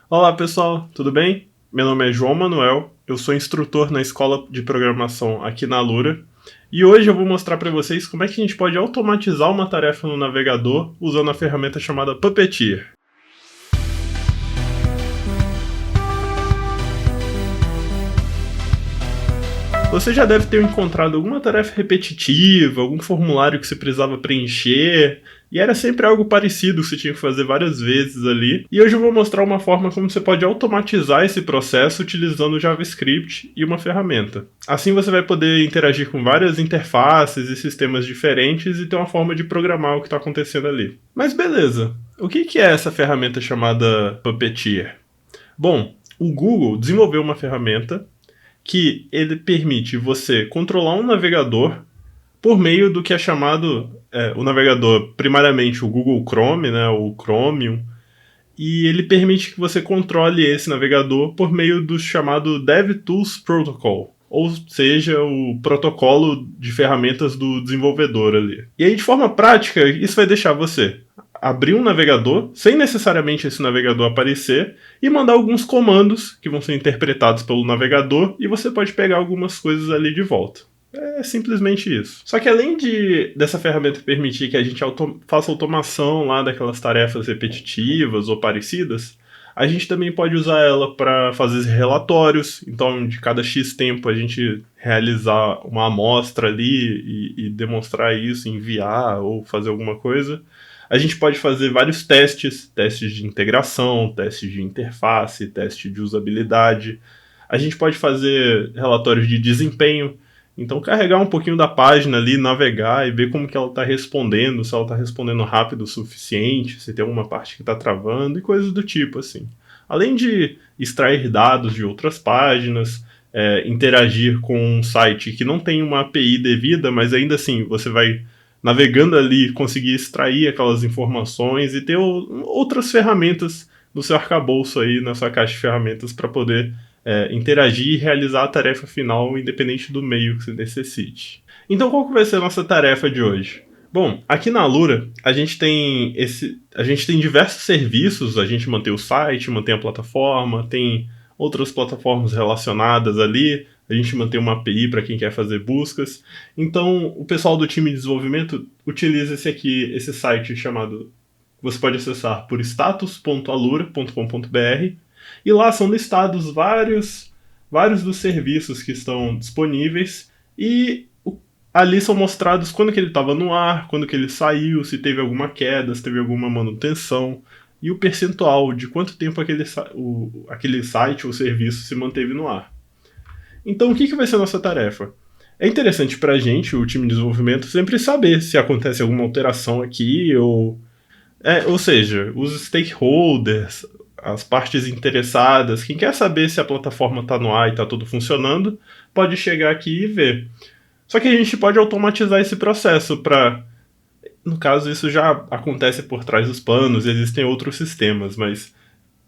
Olá pessoal, tudo bem? Meu nome é João Manuel, eu sou instrutor na escola de programação aqui na Alura e hoje eu vou mostrar para vocês como é que a gente pode automatizar uma tarefa no navegador usando a ferramenta chamada Puppeteer. Você já deve ter encontrado alguma tarefa repetitiva, algum formulário que você precisava preencher, e era sempre algo parecido que você tinha que fazer várias vezes ali. E hoje eu vou mostrar uma forma como você pode automatizar esse processo utilizando o JavaScript e uma ferramenta. Assim você vai poder interagir com várias interfaces e sistemas diferentes e ter uma forma de programar o que está acontecendo ali. Mas beleza, o que é essa ferramenta chamada Puppeteer? Bom, o Google desenvolveu uma ferramenta que ele permite você controlar um navegador por meio do que é chamado o navegador, primariamente o Google Chrome, né, o Chromium, e ele permite que você controle esse navegador por meio do chamado DevTools Protocol, ou seja, o protocolo de ferramentas do desenvolvedor ali. E aí, de forma prática, isso vai deixar você abrir um navegador, sem necessariamente esse navegador aparecer, e mandar alguns comandos que vão ser interpretados pelo navegador, e você pode pegar algumas coisas ali de volta. É simplesmente isso. Só que além dessa ferramenta permitir que a gente faça automação lá daquelas tarefas repetitivas ou parecidas, a gente também pode usar ela para fazer relatórios. Então, de cada X tempo, a gente realizar uma amostra ali e demonstrar isso, enviar ou fazer alguma coisa. A gente pode fazer vários testes de integração, testes de interface, teste de usabilidade. A gente pode fazer relatórios de desempenho. Então, carregar um pouquinho da página ali, navegar e ver como que ela está respondendo, se ela está respondendo rápido o suficiente, se tem alguma parte que está travando e coisas do tipo, assim. Além de extrair dados de outras páginas, interagir com um site que não tem uma API devida, mas ainda assim você vai navegando ali, conseguir extrair aquelas informações e ter outras ferramentas no seu arcabouço aí, na sua caixa de ferramentas para poder interagir e realizar a tarefa final independente do meio que você necessite. Então qual que vai ser a nossa tarefa de hoje? Bom, aqui na Alura a gente tem diversos serviços, a gente mantém o site, mantém a plataforma, tem outras plataformas relacionadas ali, a gente mantém uma API para quem quer fazer buscas. Então, o pessoal do time de desenvolvimento utiliza esse site chamado, você pode acessar por status.alura.com.br, e lá são listados vários dos serviços que estão disponíveis e ali são mostrados quando que ele estava no ar, quando que ele saiu, se teve alguma queda, se teve alguma manutenção e o percentual de quanto tempo aquele site ou serviço se manteve no ar. Então, o que vai ser a nossa tarefa? É interessante para a gente, o time de desenvolvimento, sempre saber se acontece alguma alteração aqui, ou seja, os stakeholders, as partes interessadas, quem quer saber se a plataforma está no ar e está tudo funcionando, pode chegar aqui e ver. Só que a gente pode automatizar esse processo para... No caso, isso já acontece por trás dos panos, existem outros sistemas, mas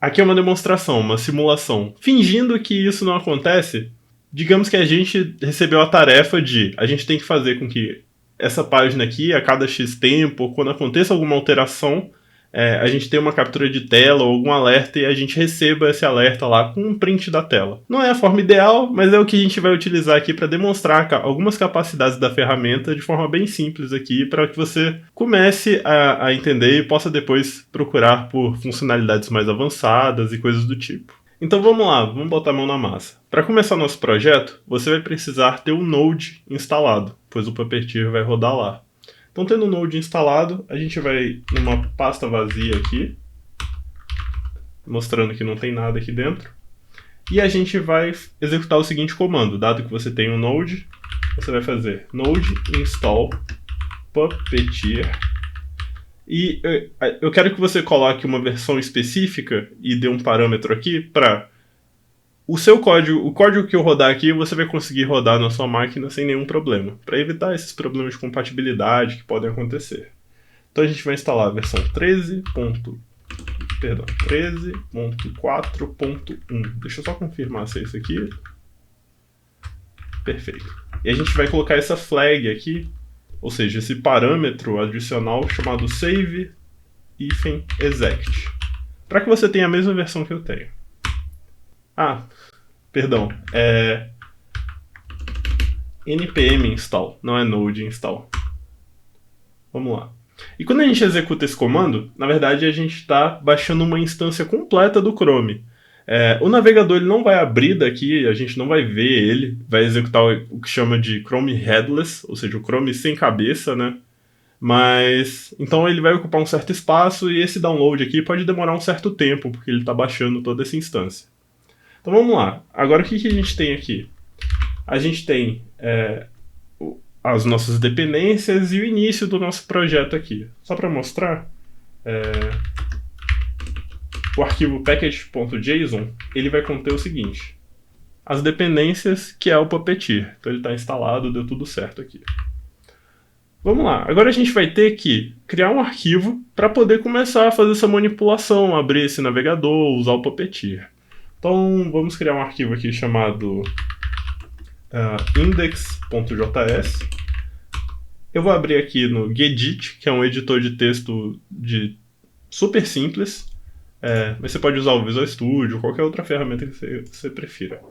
aqui é uma demonstração, uma simulação. Fingindo que isso não acontece, digamos que a gente recebeu a tarefa de a gente tem que fazer com que essa página aqui, a cada X tempo, quando aconteça alguma alteração, a gente tenha uma captura de tela ou algum alerta e a gente receba esse alerta lá com um print da tela. Não é a forma ideal, mas é o que a gente vai utilizar aqui para demonstrar algumas capacidades da ferramenta de forma bem simples aqui, para que você comece a entender e possa depois procurar por funcionalidades mais avançadas e coisas do tipo. Então vamos lá, vamos botar a mão na massa. Para começar nosso projeto, você vai precisar ter o Node instalado, pois o Puppeteer vai rodar lá. Então, tendo o Node instalado, a gente vai numa pasta vazia aqui, mostrando que não tem nada aqui dentro, e a gente vai executar o seguinte comando. Dado que você tem um Node, você vai fazer node install Puppeteer. E eu quero que você coloque uma versão específica e dê um parâmetro aqui para o código que eu rodar aqui, você vai conseguir rodar na sua máquina sem nenhum problema, para evitar esses problemas de compatibilidade que podem acontecer. Então a gente vai instalar a versão 13.4.1. Deixa eu só confirmar se é isso aqui. Perfeito. E a gente vai colocar essa flag aqui, ou seja, esse parâmetro adicional chamado save-exec. para que você tenha a mesma versão que eu tenho. Ah, perdão, é npm install, não é node install. Vamos lá. E quando a gente executa esse comando, na verdade a gente está baixando uma instância completa do Chrome. O navegador ele não vai abrir daqui, a gente não vai ver ele, vai executar o que chama de Chrome Headless, ou seja, o Chrome sem cabeça, né? Mas então ele vai ocupar um certo espaço e esse download aqui pode demorar um certo tempo, porque ele está baixando toda essa instância. Então vamos lá. Agora o que a gente tem aqui? A gente tem as nossas dependências e o início do nosso projeto aqui. Só para mostrar, o arquivo package.json ele vai conter o seguinte: as dependências, que é o Puppeteer. Então ele está instalado, deu tudo certo aqui. Vamos lá, agora a gente vai ter que criar um arquivo para poder começar a fazer essa manipulação, abrir esse navegador, usar o Puppeteer. Então vamos criar um arquivo aqui chamado index.js. Eu vou abrir aqui no Gedit, que é um editor de texto super simples, mas você pode usar o Visual Studio ou qualquer outra ferramenta que você prefira.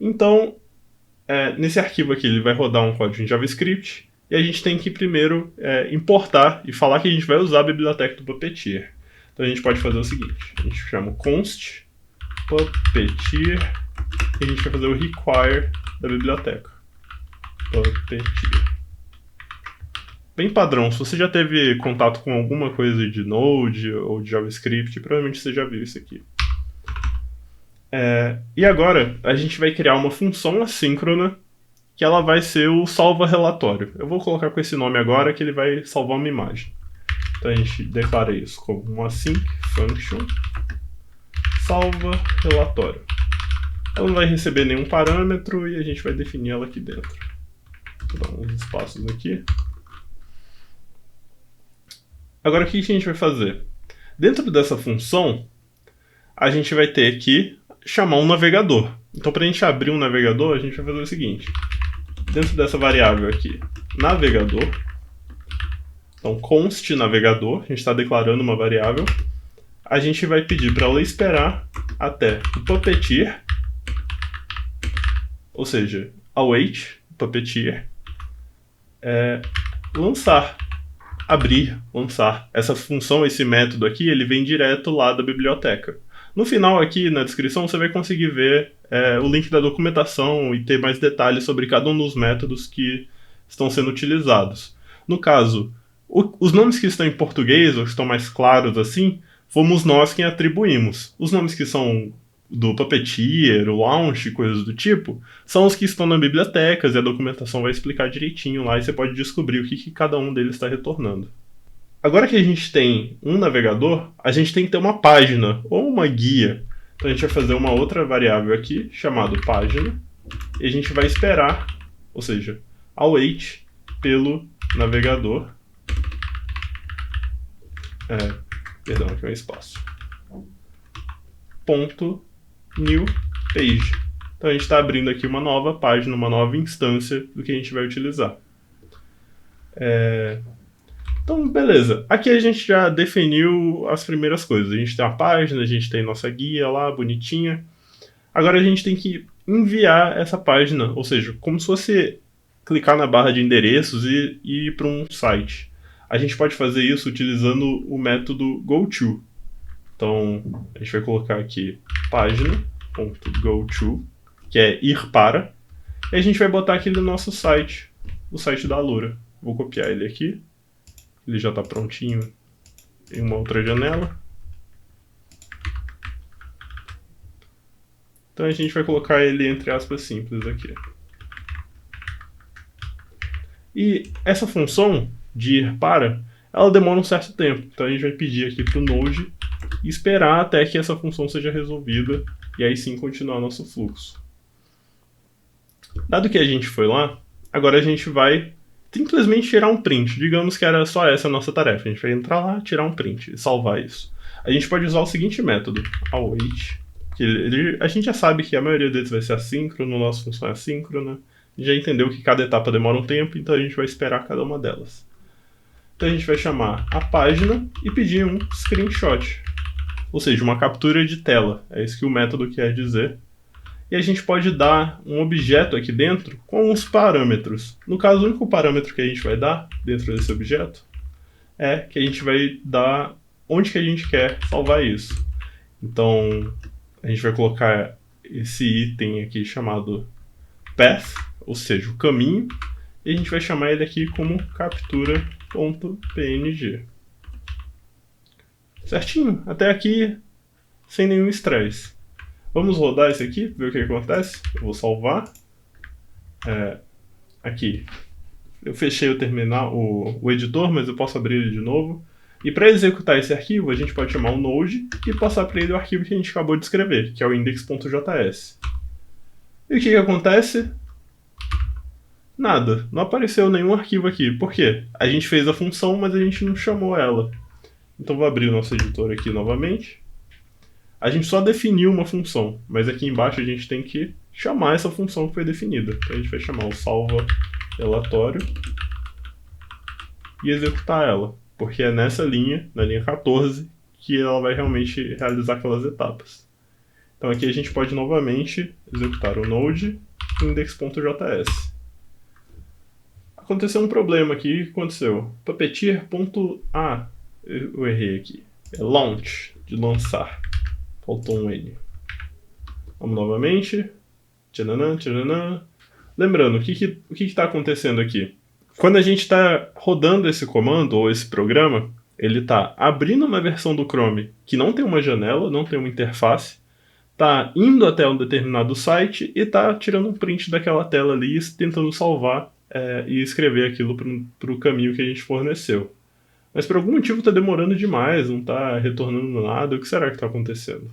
Então, nesse arquivo aqui ele vai rodar um código em JavaScript e a gente tem que primeiro importar e falar que a gente vai usar a biblioteca do Puppeteer. Então a gente pode fazer o seguinte: a gente chama const Puppeteer e a gente vai fazer o require da biblioteca. Puppeteer. Bem padrão, se você já teve contato com alguma coisa de Node ou de JavaScript, provavelmente você já viu isso aqui. E agora a gente vai criar uma função assíncrona que ela vai ser o salva relatório. Eu vou colocar com esse nome agora que ele vai salvar uma imagem. Então a gente declara isso como um async function salva relatório. Ela não vai receber nenhum parâmetro e a gente vai definir ela aqui dentro. Vou dar uns espaços aqui. Agora o que a gente vai fazer? Dentro dessa função, a gente vai ter que chamar um navegador. Então para a gente abrir um navegador, a gente vai fazer o seguinte: dentro dessa variável aqui, navegador, então const navegador, a gente está declarando uma variável, a gente vai pedir para ela esperar até o Puppeteer, ou seja, await Puppeteer, lançar. Essa função, esse método aqui, ele vem direto lá da biblioteca. No final aqui, na descrição, você vai conseguir ver o link da documentação e ter mais detalhes sobre cada um dos métodos que estão sendo utilizados. No caso, os nomes que estão em português, ou que estão mais claros assim, fomos nós quem atribuímos. Os nomes que são do Puppeteer, o Launch, coisas do tipo, são os que estão na biblioteca e a documentação vai explicar direitinho lá e você pode descobrir o que cada um deles está retornando. Agora que a gente tem um navegador, a gente tem que ter uma página ou uma guia. Então a gente vai fazer uma outra variável aqui, chamada página, e a gente vai esperar, ou seja, await pelo navegador. Perdão, aqui é um espaço. .new page. Então a gente está abrindo aqui uma nova página, uma nova instância do que a gente vai utilizar. Então, beleza. Aqui a gente já definiu as primeiras coisas. A gente tem a página, a gente tem nossa guia lá, bonitinha. Agora a gente tem que enviar essa página, ou seja, como se fosse clicar na barra de endereços e ir para um site. A gente pode fazer isso utilizando o método goto. Então, a gente vai colocar aqui página.goto, que é ir para, e a gente vai botar aqui no nosso site, o site da Alura. Vou copiar ele aqui. Ele já está prontinho em uma outra janela. Então a gente vai colocar ele entre aspas simples aqui. E essa função de ir para, ela demora um certo tempo. Então a gente vai pedir aqui para o Node e esperar até que essa função seja resolvida e aí sim continuar nosso fluxo. Dado que a gente foi lá, agora a gente vai simplesmente tirar um print. Digamos que era só essa a nossa tarefa. A gente vai entrar lá, tirar um print e salvar isso. A gente pode usar o seguinte método, await, que a gente já sabe que a maioria deles vai ser assíncrono, nossa função é assíncrona. Já entendeu que cada etapa demora um tempo, então a gente vai esperar cada uma delas. Então a gente vai chamar a página e pedir um screenshot. ou seja, uma captura de tela. É isso que o método quer dizer. E a gente pode dar um objeto aqui dentro com uns parâmetros. No caso, o único parâmetro que a gente vai dar dentro desse objeto é que a gente vai dar onde que a gente quer salvar isso. Então, a gente vai colocar esse item aqui chamado path, ou seja, o caminho, e a gente vai chamar ele aqui como captura.png. Certinho, até aqui sem nenhum estresse. Vamos rodar isso aqui, ver o que acontece. Eu vou salvar. Aqui. Eu fechei o terminal, o editor, mas eu posso abrir ele de novo. E para executar esse arquivo, a gente pode chamar o Node e passar para ele o arquivo que a gente acabou de escrever, que é o index.js. E o que acontece? Nada. Não apareceu nenhum arquivo aqui. Por quê? A gente fez a função, mas a gente não chamou ela. Então vou abrir o nosso editor aqui novamente. A gente só definiu uma função, mas aqui embaixo a gente tem que chamar essa função que foi definida. Então a gente vai chamar o salva relatório e executar ela, porque é nessa linha, na linha 14, que ela vai realmente realizar aquelas etapas. Então aqui a gente pode novamente executar o node index.js. Aconteceu um problema aqui, o que aconteceu? Puppeteer.a, eu errei aqui, é launch, de lançar. Faltou um N. Vamos novamente. Tchananã, tchananã. Lembrando, o que está acontecendo aqui? Quando a gente está rodando esse comando ou esse programa, ele está abrindo uma versão do Chrome que não tem uma janela, não tem uma interface, está indo até um determinado site e está tirando um print daquela tela ali, tentando salvar e escrever aquilo para o caminho que a gente forneceu. Mas por algum motivo está demorando demais, não está retornando nada. O que será que está acontecendo?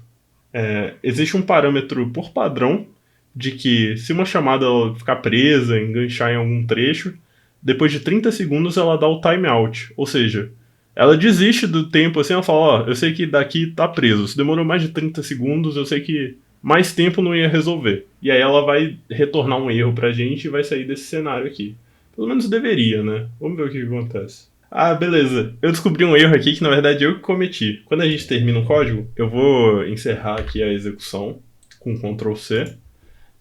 Existe um parâmetro por padrão de que se uma chamada ficar presa, enganchar em algum trecho, depois de 30 segundos ela dá o timeout. Ou seja, ela desiste do tempo assim, ela fala, eu sei que daqui está preso. Se demorou mais de 30 segundos, eu sei que mais tempo não ia resolver. E aí ela vai retornar um erro pra gente e vai sair desse cenário aqui. Pelo menos deveria, né? Vamos ver o que acontece. Ah, beleza. Eu descobri um erro aqui que na verdade eu que cometi. Quando a gente termina um código, eu vou encerrar aqui a execução com Ctrl C.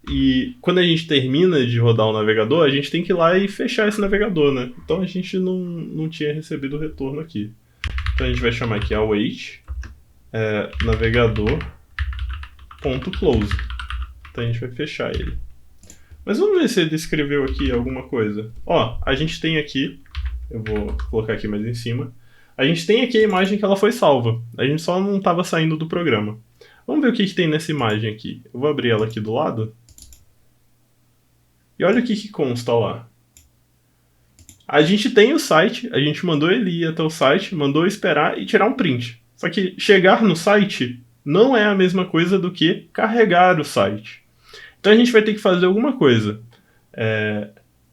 E quando a gente termina de rodar o navegador, a gente tem que ir lá e fechar esse navegador, né? Então a gente não tinha recebido o retorno aqui. Então a gente vai chamar aqui await navegador.close. Então a gente vai fechar ele. Mas vamos ver se ele escreveu aqui alguma coisa. Ó, a gente tem aqui, eu vou colocar aqui mais em cima, a gente tem aqui a imagem que ela foi salva. A gente só não estava saindo do programa. Vamos ver o que tem nessa imagem aqui. Eu vou abrir ela aqui do lado. E olha o que consta lá. A gente tem o site, a gente mandou ele ir até o site, mandou esperar e tirar um print. Só que chegar no site não é a mesma coisa do que carregar o site. Então a gente vai ter que fazer alguma coisa.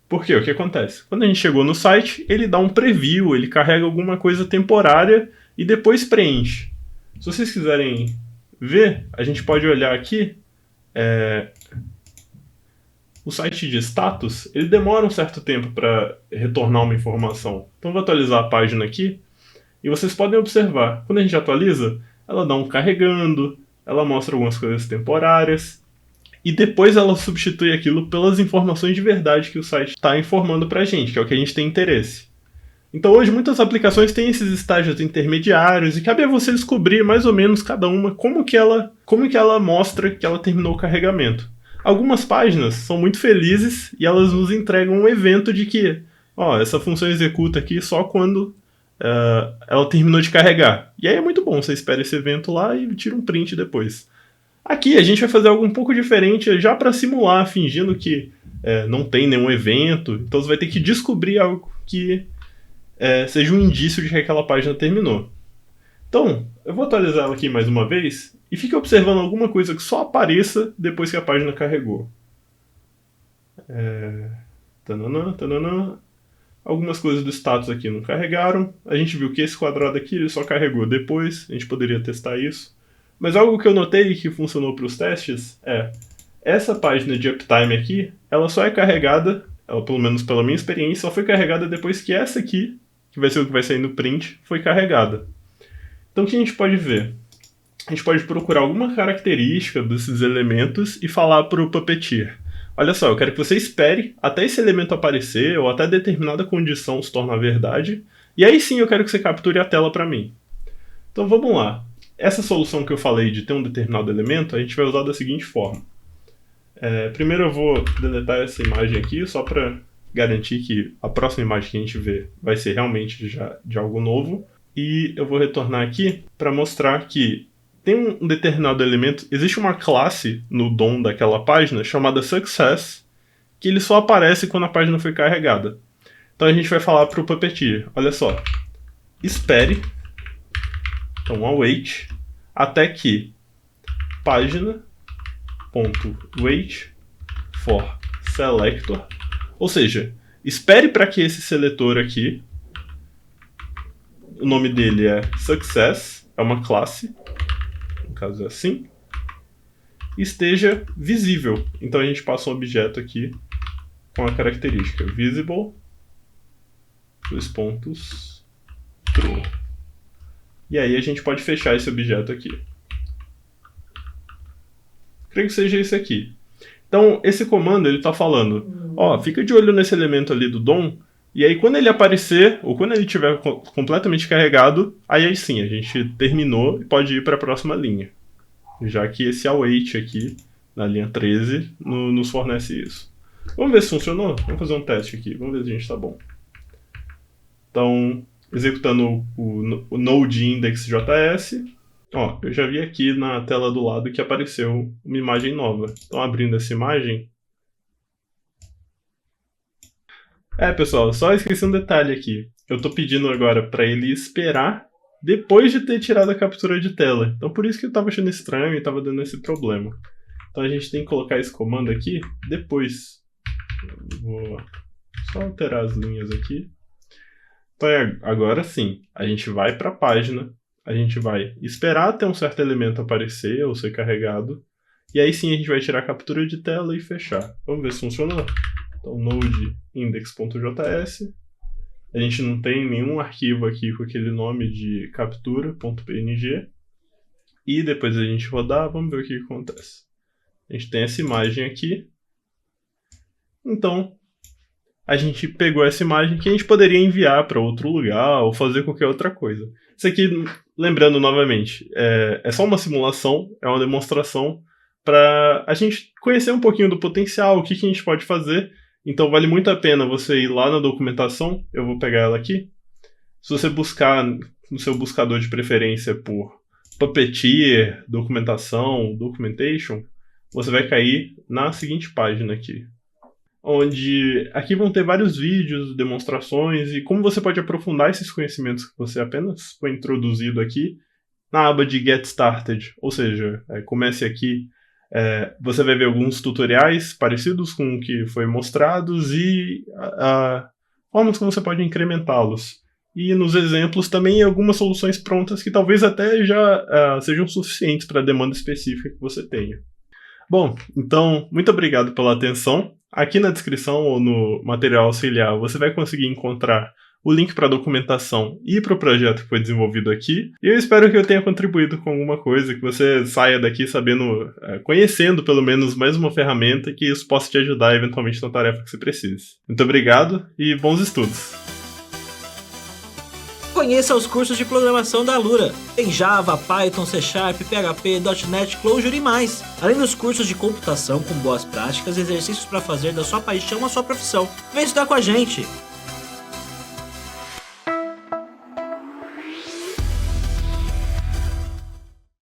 Por quê? O que acontece? Quando a gente chegou no site, ele dá um preview, ele carrega alguma coisa temporária e depois preenche. Se vocês quiserem ver, a gente pode olhar aqui. O site de status, ele demora um certo tempo para retornar uma informação. Então eu vou atualizar a página aqui e vocês podem observar. Quando a gente atualiza, ela dá um carregando, ela mostra algumas coisas temporárias e depois ela substitui aquilo pelas informações de verdade que o site está informando para a gente, que é o que a gente tem interesse. Então hoje muitas aplicações têm esses estágios intermediários e cabe a você descobrir mais ou menos cada uma como que ela mostra que ela terminou o carregamento. Algumas páginas são muito felizes e elas nos entregam um evento de que essa função executa aqui só quando ela terminou de carregar. E aí é muito bom, você espera esse evento lá e tira um print depois. Aqui a gente vai fazer algo um pouco diferente já para simular, fingindo que não tem nenhum evento. Então você vai ter que descobrir algo que seja um indício de que aquela página terminou. Então, eu vou atualizar ela aqui mais uma vez e fique observando alguma coisa que só apareça depois que a página carregou. Tananã. Algumas coisas do status aqui não carregaram. A gente viu que esse quadrado aqui ele só carregou depois. A gente poderia testar isso. Mas algo que eu notei que funcionou para os testes essa página de uptime aqui, ela só é carregada, pelo menos pela minha experiência, só foi carregada depois que essa aqui, que vai ser o que vai sair no print, foi carregada. Então o que a gente pode ver? a gente pode procurar alguma característica desses elementos e falar para o Puppeteer: olha só, eu quero que você espere até esse elemento aparecer ou até determinada condição se tornar verdade, e aí sim eu quero que você capture a tela para mim. Então vamos lá. Essa solução que eu falei de ter um determinado elemento, a gente vai usar da seguinte forma. Primeiro eu vou deletar essa imagem aqui, só para garantir que a próxima imagem que a gente vê vai ser realmente já de algo novo. E eu vou retornar aqui para mostrar que tem um determinado elemento, existe uma classe no DOM daquela página chamada Success, que ele só aparece quando a página foi carregada. Então a gente vai falar para o Puppeteer: olha só, espere, então await, até que página.wait for selector, ou seja, espere para que esse seletor aqui, o nome dele é Success, é uma classe, no caso é assim, esteja visível. Então a gente passa um objeto aqui com a característica visible, true. E aí a gente pode fechar esse objeto aqui. Creio que seja esse aqui. Então esse comando ele está falando, fica de olho nesse elemento ali do DOM, e aí quando ele aparecer, ou quando ele estiver completamente carregado, aí sim, a gente terminou e pode ir para a próxima linha. Já que esse await aqui, na linha 13, nos fornece isso. Vamos ver se funcionou? Vamos fazer um teste aqui, vamos ver se a gente está bom. Então, executando o node index.js, eu já vi aqui na tela do lado que apareceu uma imagem nova. Então, abrindo essa imagem... pessoal, só esqueci um detalhe aqui. Eu estou pedindo agora para ele esperar depois de ter tirado a captura de tela. Então, por isso que eu estava achando estranho e estava dando esse problema. Então, a gente tem que colocar esse comando aqui depois. Vou só alterar as linhas aqui. Então, agora sim, a gente vai para a página, a gente vai esperar até um certo elemento aparecer ou ser carregado, e aí sim a gente vai tirar a captura de tela e fechar. Vamos ver se funcionou. Então, node index.js, a gente não tem nenhum arquivo aqui com aquele nome de captura.png, e depois a gente rodar, vamos ver o que acontece. A gente tem essa imagem aqui, então a gente pegou essa imagem que a gente poderia enviar para outro lugar ou fazer qualquer outra coisa. Isso aqui, lembrando novamente, é só uma simulação, é uma demonstração para a gente conhecer um pouquinho do potencial, o que a gente pode fazer. Então vale muito a pena você ir lá na documentação, eu vou pegar ela aqui. Se você buscar no seu buscador de preferência por Puppeteer, documentação, documentation, você vai cair na seguinte página aqui. Onde aqui vão ter vários vídeos, demonstrações e como você pode aprofundar esses conhecimentos que você apenas foi introduzido aqui na aba de Get Started, ou seja, comece aqui. Você vai ver alguns tutoriais parecidos com o que foi mostrados e formas como você pode incrementá-los. E nos exemplos também algumas soluções prontas que talvez até já sejam suficientes para a demanda específica que você tenha. Bom, então, muito obrigado pela atenção. Aqui na descrição ou no material auxiliar você vai conseguir encontrar o link para a documentação e para o projeto que foi desenvolvido aqui. E eu espero que eu tenha contribuído com alguma coisa, que você saia daqui sabendo, conhecendo pelo menos mais uma ferramenta que isso possa te ajudar eventualmente na tarefa que você precise. Muito obrigado e bons estudos! Conheça os cursos de programação da Alura. Tem Java, Python, C#, PHP, .NET, Clojure e mais. Além dos cursos de computação com boas práticas e exercícios para fazer da sua paixão a sua profissão. Vem estudar com a gente!